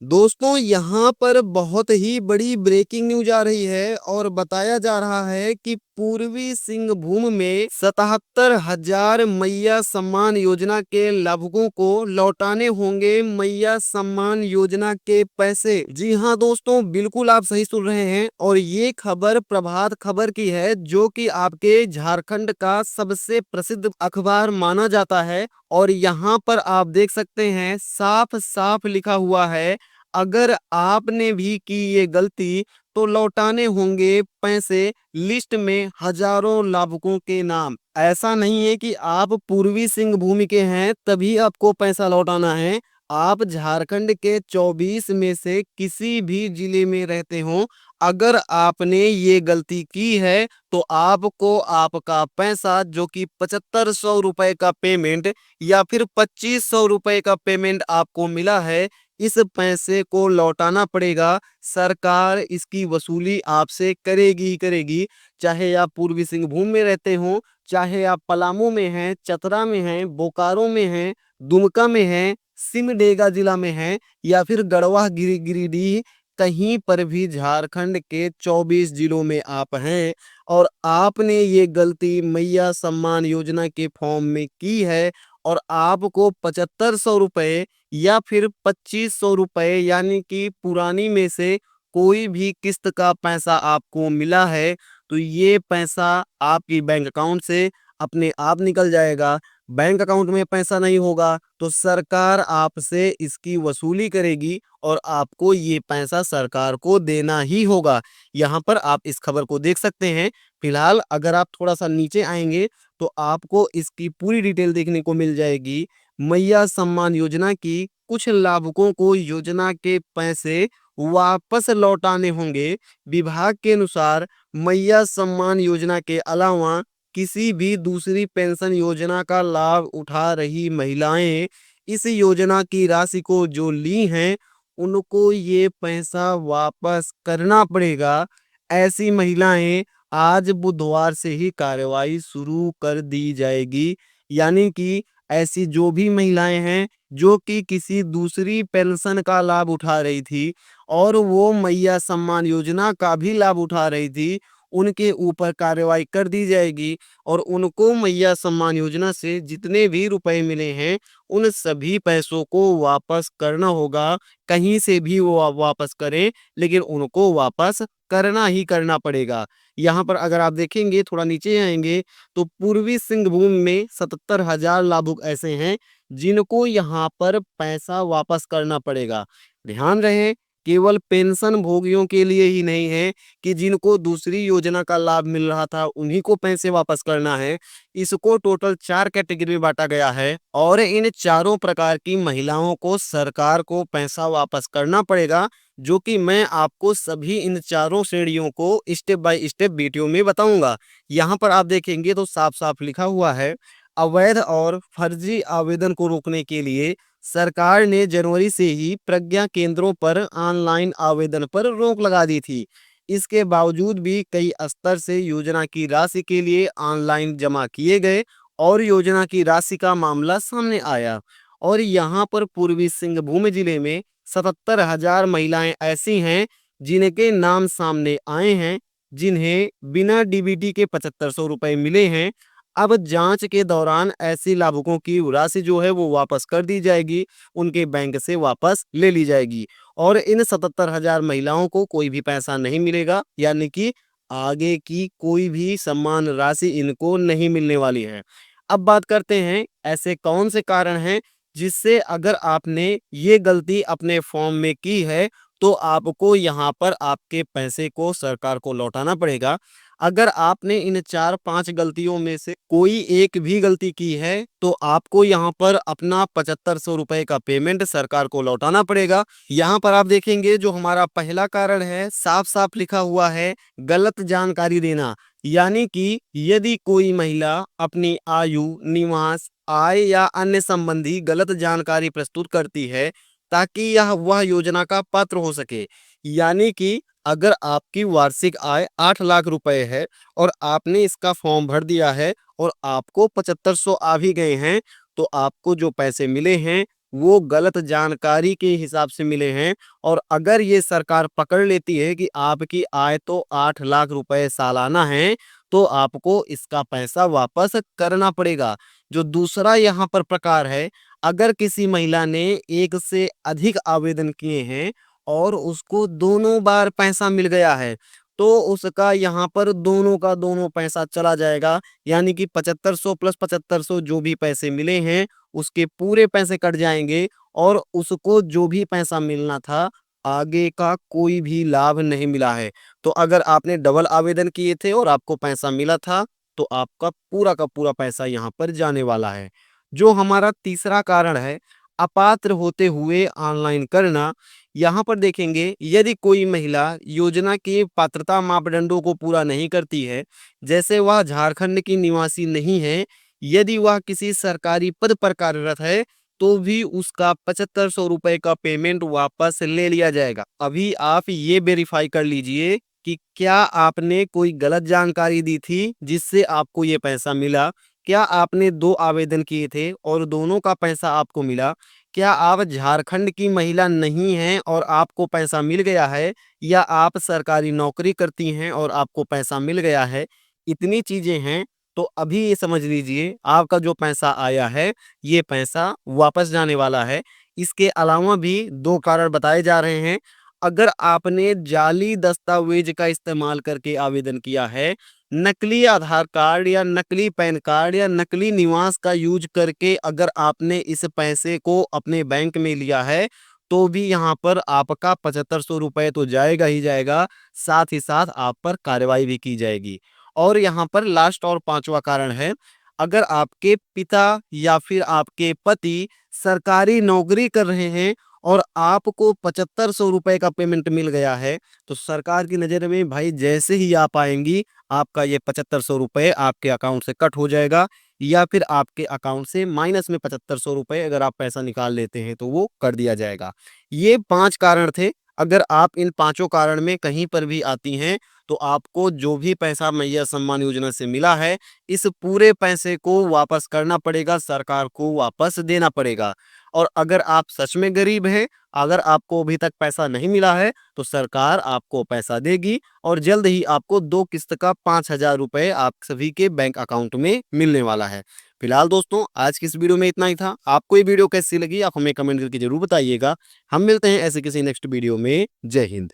दोस्तों यहाँ पर बहुत ही बड़ी ब्रेकिंग न्यूज आ रही है और बताया जा रहा है कि पूर्वी सिंहभूम में 77,000 मैया सम्मान योजना के लाभुकों को लौटाने होंगे मैया सम्मान योजना के पैसे। जी हाँ दोस्तों, बिल्कुल आप सही सुन रहे हैं और ये खबर प्रभात खबर की है, जो कि आपके झारखंड का सबसे प्रसिद्ध अखबार माना जाता है। और यहाँ पर आप देख सकते हैं, साफ साफ लिखा हुआ है, अगर आपने भी की ये गलती तो लौटाने होंगे पैसे। लिस्ट में हजारों लाभुकों के नाम। ऐसा नहीं है कि आप पूर्वी सिंहभूम के हैं तभी आपको पैसा लौटाना है। आप झारखंड के 24 में से किसी भी जिले में रहते हो, अगर आपने ये गलती की है तो आपको आपका पैसा, जो कि 7500 रुपए का पेमेंट या फिर 2500 रुपए का पेमेंट आपको मिला है, इस पैसे को लौटाना पड़ेगा। सरकार इसकी वसूली आपसे करेगी ही करेगी। चाहे आप पूर्वी सिंहभूम में रहते हो, चाहे आप पलामू में हैं, चतरा में हैं, बोकारो में हैं, दुमका में हैं, सिमडेगा जिला में हैं, या फिर गढ़वा गिरिडीह, कहीं पर भी झारखंड के 24 जिलों में आप हैं और आपने ये गलती मैया सम्मान योजना के फॉर्म में की है और आपको 7500 रुपए या फिर 2500 रुपए, यानी कि पुरानी में से कोई भी किस्त का पैसा आपको मिला है, तो ये पैसा आपकी बैंक अकाउंट से अपने आप निकल जाएगा। बैंक अकाउंट में पैसा नहीं होगा तो सरकार आपसे इसकी वसूली करेगी और आपको ये पैसा सरकार को देना ही होगा। यहाँ पर आप इस खबर को देख सकते हैं। फिलहाल अगर आप थोड़ा सा नीचे आएंगे तो आपको इसकी पूरी डिटेल देखने को मिल जाएगी। मैया सम्मान योजना की कुछ लाभुकों को योजना के पैसे वापस लौटाने होंगे। विभाग के अनुसार मैया सम्मान योजना के अलावा किसी भी दूसरी पेंशन योजना का लाभ उठा रही महिलाएं इस योजना की राशि को जो ली हैं, उनको ये पैसा वापस करना पड़ेगा। ऐसी महिलाएं आज बुधवार से ही कार्रवाई शुरू कर दी जाएगी। यानी कि ऐसी जो भी महिलाएं हैं जो कि किसी दूसरी पेंशन का लाभ उठा रही थी और वो मैया सम्मान योजना का भी लाभ उठा रही थी, उनके ऊपर कार्रवाई कर दी जाएगी और उनको मैया सम्मान योजना से जितने भी रुपए मिले हैं, उन सभी पैसों को वापस करना होगा। कहीं से भी वो वापस करें, लेकिन उनको वापस करना ही करना पड़ेगा। यहाँ पर अगर आप देखेंगे, थोड़ा नीचे आएंगे, तो पूर्वी सिंहभूम में 77,000 लाभुक ऐसे हैं जिनको यहाँ पर पैसा वापस करना पड़ेगा। ध्यान रहे, केवल पेंशन भोगियों के लिए ही नहीं है कि जिनको दूसरी योजना का लाभ मिल रहा था उन्हीं को पैसे वापस करना है। इसको टोटल 4 कैटेगरी में बांटा गया है और इन चारों प्रकार की महिलाओं को सरकार को पैसा वापस करना पड़ेगा, जो कि मैं आपको सभी इन चारों श्रेणियों को स्टेप बाय स्टेप वीडियो में बताऊंगा। यहाँ पर आप देखेंगे तो साफ साफ लिखा हुआ है, अवैध और फर्जी आवेदन को रोकने के लिए सरकार ने जनवरी से ही प्रज्ञा केंद्रों पर ऑनलाइन आवेदन पर रोक लगा दी थी। इसके बावजूद भी कई स्तर से योजना की राशि के लिए ऑनलाइन जमा किए गए और योजना की राशि का मामला सामने आया। और यहाँ पर पूर्वी सिंहभूम जिले में 77,000 महिलाएं ऐसी हैं जिनके नाम सामने आए हैं, जिन्हें बिना डीबीटी के 7500 रुपए मिले हैं। अब जांच के दौरान ऐसी लाभुकों की राशि जो है वो वापस कर दी जाएगी, उनके बैंक से वापस ले ली जाएगी और इन 77,000 महिलाओं को कोई भी पैसा नहीं मिलेगा, यानी कि आगे की कोई भी सम्मान राशि इनको नहीं मिलने वाली है। अब बात करते हैं, ऐसे कौन से कारण हैं जिससे अगर आपने ये गलती अपने फॉर्म में की है तो आपको यहाँ पर आपके पैसे को सरकार को लौटाना पड़ेगा। अगर आपने इन 4-5 गलतियों में से कोई एक भी गलती की है तो आपको यहाँ पर अपना 7500 रुपए का पेमेंट सरकार को लौटाना पड़ेगा। यहाँ पर आप देखेंगे जो हमारा पहला कारण है, साफ साफ लिखा हुआ है, गलत जानकारी देना। यानी कि यदि कोई महिला अपनी आयु, निवास, आय या अन्य संबंधी गलत जानकारी प्रस्तुत करती है ताकि यह वह योजना का पात्र हो सके, यानी कि अगर आपकी वार्षिक आय 8 लाख रुपए है और आपने इसका फॉर्म भर दिया है और आपको 7500 आ भी गए हैं, तो आपको जो पैसे मिले हैं वो गलत जानकारी के हिसाब से मिले हैं। और अगर ये सरकार पकड़ लेती है कि आपकी आय तो 8 लाख रुपए सालाना है, तो आपको इसका पैसा वापस करना पड़ेगा। जो दूसरा यहाँ पर प्रकार है, अगर किसी महिला ने एक से अधिक आवेदन किए हैं और उसको दोनों बार पैसा मिल गया है, तो उसका यहाँ पर दोनों का दोनों पैसा चला जाएगा। यानी कि 7500 प्लस 7500 जो भी पैसे मिले हैं, उसके पूरे पैसे कट जाएंगे और उसको जो भी पैसा मिलना था, आगे का कोई भी लाभ नहीं मिला है। तो अगर आपने डबल आवेदन किए थे और आपको पैसा मिला था, तो आपका पूरा का पूरा पैसा यहाँ पर जाने वाला है। जो हमारा तीसरा कारण है, अपात्र होते हुए ऑनलाइन करना। यहाँ पर देखेंगे, यदि कोई महिला योजना के पात्रता मापदंडों को पूरा नहीं करती है, जैसे वह झारखंड की निवासी नहीं है, यदि वह किसी सरकारी पद पर कार्यरत है, तो भी उसका 7500 रुपए का पेमेंट वापस ले लिया जाएगा। अभी आप ये वेरीफाई कर लीजिए कि क्या आपने कोई गलत जानकारी दी थी जिससे आपको ये पैसा मिला? क्या आपने 2 आवेदन किए थे और दोनों का पैसा आपको मिला? क्या आप झारखंड की महिला नहीं हैं और आपको पैसा मिल गया है, या आप सरकारी नौकरी करती हैं और आपको पैसा मिल गया है? इतनी चीज़ें हैं, तो अभी ये समझ लीजिए आपका जो पैसा आया है, ये पैसा वापस जाने वाला है। इसके अलावा भी 2 कारण बताए जा रहे हैं। अगर आपने जाली दस्तावेज का इस्तेमाल करके आवेदन किया है, नकली आधार कार्ड या नकली पैन कार्ड या नकली निवास का यूज करके अगर आपने इस पैसे को अपने बैंक में लिया है, तो भी यहाँ पर आपका 7500 रुपए तो जाएगा ही जाएगा, साथ ही साथ आप पर कार्रवाई भी की जाएगी। और यहाँ पर लास्ट और पांचवा कारण है, अगर आपके पिता या फिर आपके पति सरकारी नौकरी कर रहे हैं और आपको 7500 रुपए का पेमेंट मिल गया है, तो सरकार की नज़र में भाई जैसे ही आप आएंगी, आपका ये 7500 रुपए आपके अकाउंट से कट हो जाएगा, या फिर आपके अकाउंट से माइनस में 7500 रुपए अगर आप पैसा निकाल लेते हैं तो वो कर दिया जाएगा। ये 5 कारण थे। अगर आप इन पांचों कारण में कहीं पर भी आती हैं, तो आपको जो भी पैसा मैया सम्मान योजना से मिला है, इस पूरे पैसे को वापस करना पड़ेगा, सरकार को वापस देना पड़ेगा। और अगर आप सच में गरीब हैं, अगर आपको अभी तक पैसा नहीं मिला है, तो सरकार आपको पैसा देगी और जल्द ही आपको 2 किस्त का 5000 रुपए आप सभी के बैंक अकाउंट में मिलने वाला है। फिलहाल दोस्तों, आज की इस वीडियो में इतना ही था। आपको ये वीडियो कैसी लगी, आप हमें कमेंट करके जरूर बताइएगा। हम मिलते हैं ऐसे किसी नेक्स्ट वीडियो में। जय हिंद।